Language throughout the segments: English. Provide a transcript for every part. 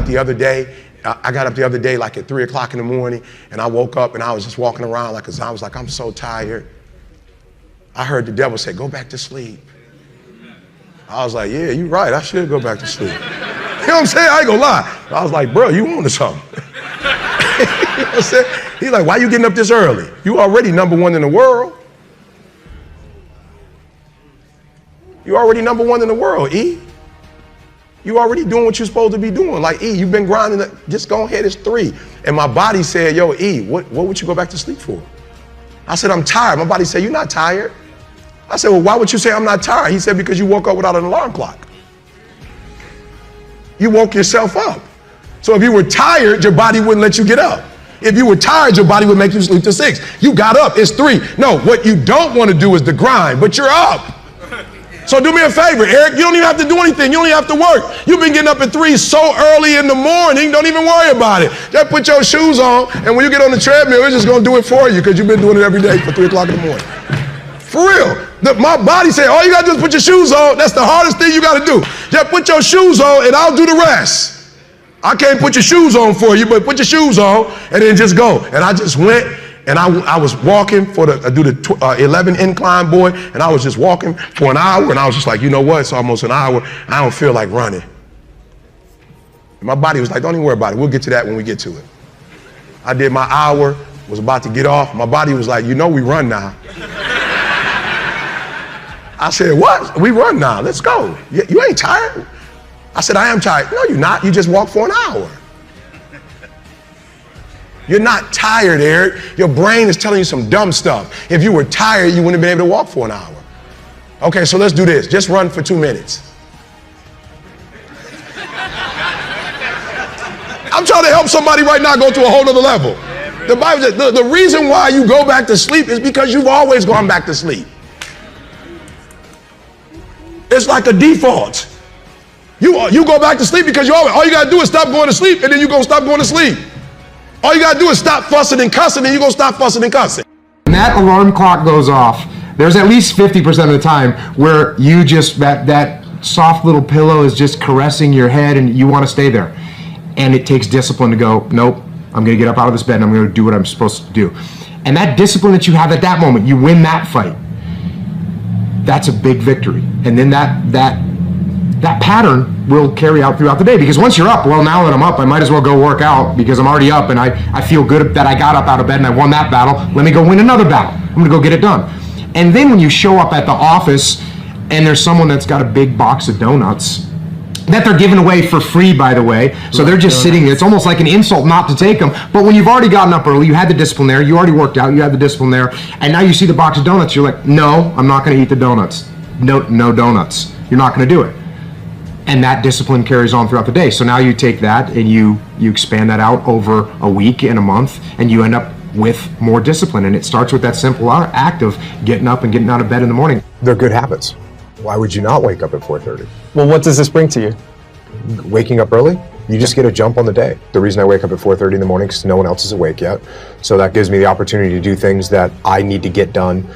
the other day. I got up the other day like at 3 o'clock in the morning, and I woke up and I was just walking around like, I was like, I'm so tired. I heard the devil say, go back to sleep. I was like, yeah, you're right. I should go back to sleep. You know what I'm saying? I ain't gonna lie. I was like, bro, you wanted something. You know what I'm saying? He's like, why you getting up this early? You already #1 in the world. You already #1 in the world, E. You already doing what you're supposed to be doing. Like, E, you've been grinding, just go ahead, it's 3. And my body said, yo, E, what would you go back to sleep for? I said, I'm tired. My body said, you're not tired. I said, well, why would you say I'm not tired? He said, because you woke up without an alarm clock. You woke yourself up. So if you were tired, your body wouldn't let you get up. If you were tired, your body would make you sleep till 6. You got up, it's 3. No, what you don't want to do is the grind, but you're up. So do me a favor, Eric, you don't even have to do anything. You don't even have to work. You've been getting up at 3 so early in the morning, don't even worry about it. Just put your shoes on, and when you get on the treadmill, it's just going to do it for you because you've been doing it every day for 3 o'clock in the morning. For real. My body said, all you got to do is put your shoes on. That's the hardest thing you got to do. Just put your shoes on, and I'll do the rest. I can't put your shoes on for you, but put your shoes on, and then just go. And I just went. And I was walking I do the 11 incline, boy, and I was just walking for an hour, and I was just like, you know what, it's almost an hour, I don't feel like running. And my body was like, don't even worry about it, we'll get to that when we get to it. I did my hour, was about to get off, my body was like, you know we run now. I said, what? We run now, let's go. You ain't tired? I said, I am tired. No, you're not, you just walked for an hour. You're not tired, Eric. Your brain is telling you some dumb stuff. If you were tired, you wouldn't have been able to walk for an hour. Okay, so let's do this. Just run for 2 minutes. I'm trying to help somebody right now go to a whole other level. The Bible says the reason why you go back to sleep is because you've always gone back to sleep. It's like a default. You go back to sleep because all you got to do is stop going to sleep, and then you're going to stop going to sleep. All you gotta do is stop fussing and cussing, and you're gonna stop fussing and cussing. When that alarm clock goes off, there's at least 50% of the time where you just, that soft little pillow is just caressing your head and you wanna stay there. And it takes discipline to go, nope, I'm gonna get up out of this bed and I'm gonna do what I'm supposed to do. And that discipline that you have at that moment, you win that fight. That's a big victory. And then that pattern will carry out throughout the day, because once you're up, well, now that I'm up, I might as well go work out because I'm already up and I feel good that I got up out of bed and I won that battle. Let me go win another battle. I'm gonna go get it done. And then when you show up at the office and there's someone that's got a big box of donuts that they're giving away for free, by the way, so they're just sitting there. It's almost like an insult not to take them. But when you've already gotten up early, you had the discipline there, you already worked out, you had the discipline there, and now you see the box of donuts, you're like, no, I'm not gonna eat the donuts. No donuts. You're not gonna do it. And that discipline carries on throughout the day. So now you take that and you expand that out over a week and a month, and you end up with more discipline. And it starts with that simple act of getting up and getting out of bed in the morning. They're good habits. Why would you not wake up at 4:30? Well, what does this bring to you? Waking up early, you just get a jump on the day. The reason I wake up at 4:30 in the morning is no one else is awake yet. So that gives me the opportunity to do things that I need to get done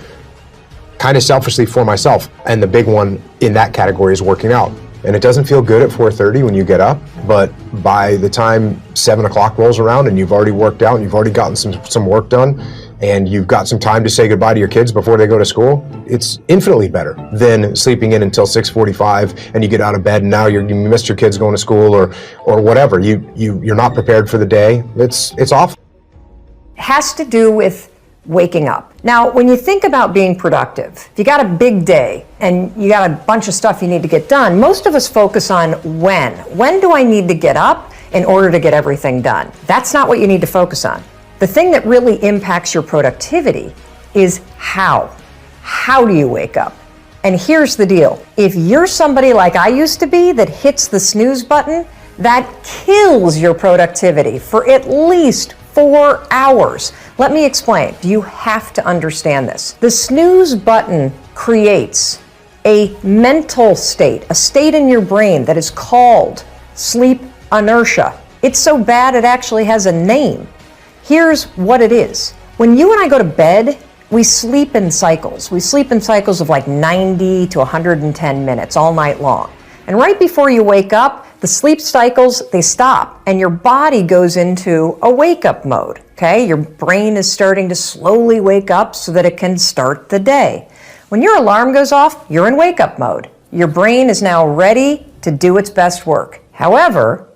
kind of selfishly for myself. And the big one in that category is working out. And it doesn't feel good at 4:30 when you get up, but by the time 7 o'clock rolls around and you've already worked out and you've already gotten some work done and you've got some time to say goodbye to your kids before they go to school, it's infinitely better than sleeping in until 6:45 and you get out of bed and now you missed your kids going to school or whatever. You're not prepared for the day. It's awful. It has to do with waking up. Now, when you think about being productive, if you got a big day and you got a bunch of stuff you need to get done, most of us focus on when. When do I need to get up in order to get everything done? That's not what you need to focus on. The thing that really impacts your productivity is how. How do you wake up? And here's the deal. If you're somebody like I used to be that hits the snooze button, that kills your productivity for at least 4 hours. Let me explain. You have to understand this. The snooze button creates a mental state, a state in your brain that is called sleep inertia. It's so bad it actually has a name. Here's what it is. When you and I go to bed, we sleep in cycles. We sleep in cycles of like 90 to 110 minutes all night long. And right before you wake up, the sleep cycles, they stop, and your body goes into a wake-up mode, okay? Your brain is starting to slowly wake up so that it can start the day. When your alarm goes off, you're in wake-up mode. Your brain is now ready to do its best work. However,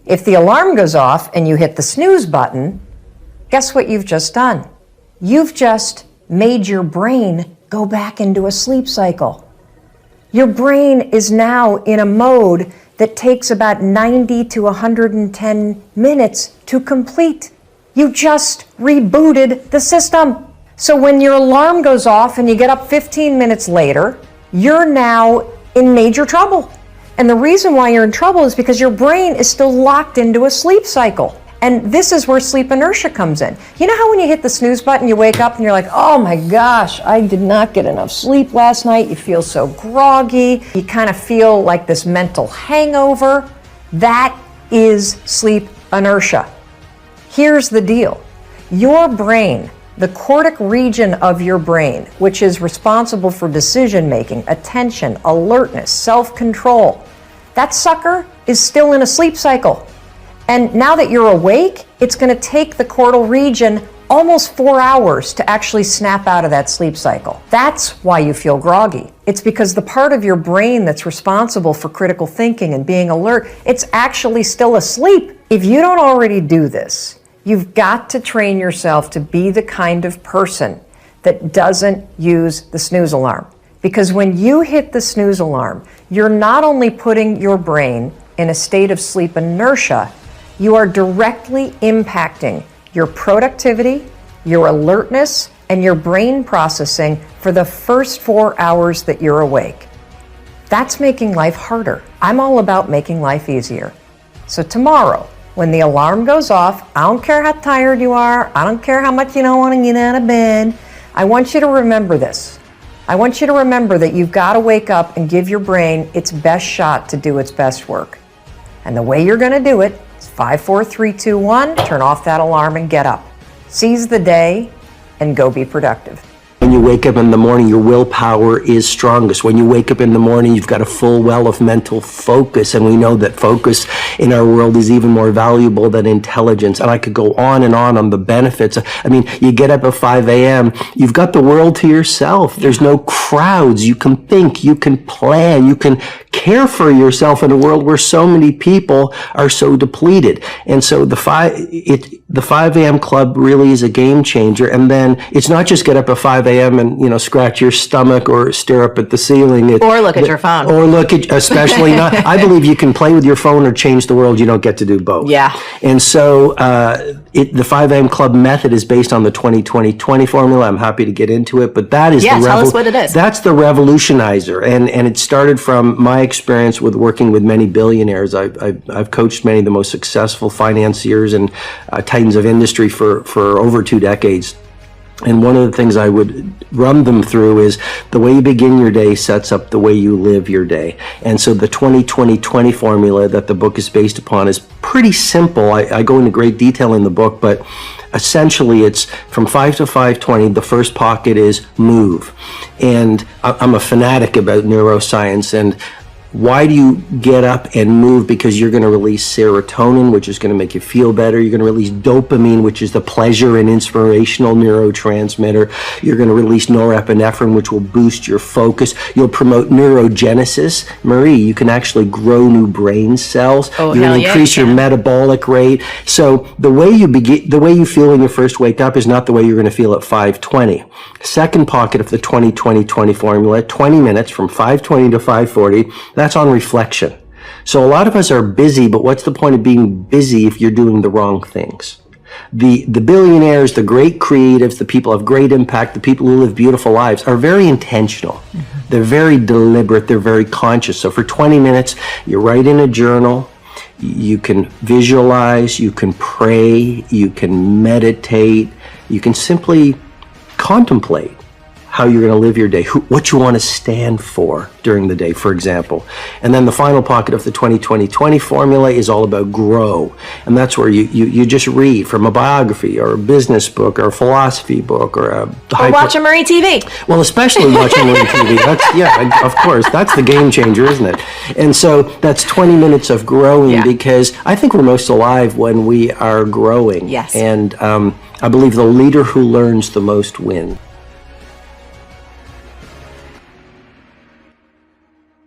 if the alarm goes off and you hit the snooze button, guess what you've just done? You've just made your brain go back into a sleep cycle. Your brain is now in a mode that takes about 90 to 110 minutes to complete. You just rebooted the system. So when your alarm goes off and you get up 15 minutes later, you're now in major trouble. And the reason why you're in trouble is because your brain is still locked into a sleep cycle. And this is where sleep inertia comes in. You know how when you hit the snooze button, you wake up and you're like, oh my gosh, I did not get enough sleep last night. You feel so groggy. You kind of feel like this mental hangover. That is sleep inertia. Here's the deal. Your brain, the cortic region of your brain, which is responsible for decision making, attention, alertness, self-control, that sucker is still in a sleep cycle. And now that you're awake, it's going to take the cortical region almost 4 hours to actually snap out of that sleep cycle. That's why you feel groggy. It's because the part of your brain that's responsible for critical thinking and being alert, it's actually still asleep. If you don't already do this, you've got to train yourself to be the kind of person that doesn't use the snooze alarm. Because when you hit the snooze alarm, you're not only putting your brain in a state of sleep inertia, you are directly impacting your productivity, your alertness, and your brain processing for the first 4 hours that you're awake. That's making life harder. I'm all about making life easier. So tomorrow, when the alarm goes off, I don't care how tired you are, I don't care how much you don't want to get out of bed, I want you to remember this. I want you to remember that you've got to wake up and give your brain its best shot to do its best work. And the way you're going to do it is 5, 4, 3, 2, 1, turn off that alarm and get up. Seize the day and go be productive. When you wake up in the morning, your willpower is strongest. When you wake up in the morning, you've got a full well of mental focus, and we know that focus in our world is even more valuable than intelligence. And I could go on the benefits. I mean, you get up at 5 a.m., you've got the world to yourself. There's no crowds. You can think, you can plan, you can care for yourself in a world where so many people are so depleted. And so the 5 a.m. club really is a game changer. And then it's not just get up at 5 a.m. and, scratch your stomach or stare up at the ceiling. Or look at your phone. Or look at, especially not, I believe you can play with your phone or change the world. You don't get to do both. Yeah. And so the 5 a.m. club method is based on the 20-20-20 formula. I'm happy to get into it, but that is tell us what it is. That's the revolutionizer. And it started from my experience with working with many billionaires. I've coached many of the most successful financiers and titans of industry for over 2 decades. And one of the things I would run them through is the way you begin your day sets up the way you live your day. And so the 20-20-20 formula that the book is based upon is pretty simple. I go into great detail in the book, but essentially it's from 5 to 5:20. The first pocket is move. And I'm a fanatic about neuroscience. And why do you get up and move? Because you're going to release serotonin, which is going to make you feel better. You're going to release dopamine, which is the pleasure and inspirational neurotransmitter. You're going to release norepinephrine, which will boost your focus. You'll promote neurogenesis. Marie, you can actually grow new brain cells. Oh, You're hell going to increase your metabolic rate. So the way you feel when you first wake up is not the way you're going to feel at 5:20. Second pocket of the 20-20-20 formula, 20 minutes from 5:20 to 5:40. That's on reflection. So a lot of us are busy, but what's the point of being busy if you're doing the wrong things? The billionaires, the great creatives, the people of great impact, the people who live beautiful lives are very intentional. Mm-hmm. They're very deliberate. They're very conscious. So for 20 minutes, you write in a journal. You can visualize. You can pray. You can meditate. You can simply contemplate. how you're going to live your day, what you want to stand for during the day, for example. And then the final pocket of the 20-20-20 formula is all about grow. And that's where you just read from a biography or a business book or a philosophy book or a... Or watch a Marie TV. Well, especially watching Marie TV. That's, yeah, of course. That's the game changer, isn't it? And so that's 20 minutes of growing because I think we're most alive when we are growing. Yes. And I believe the leader who learns the most wins.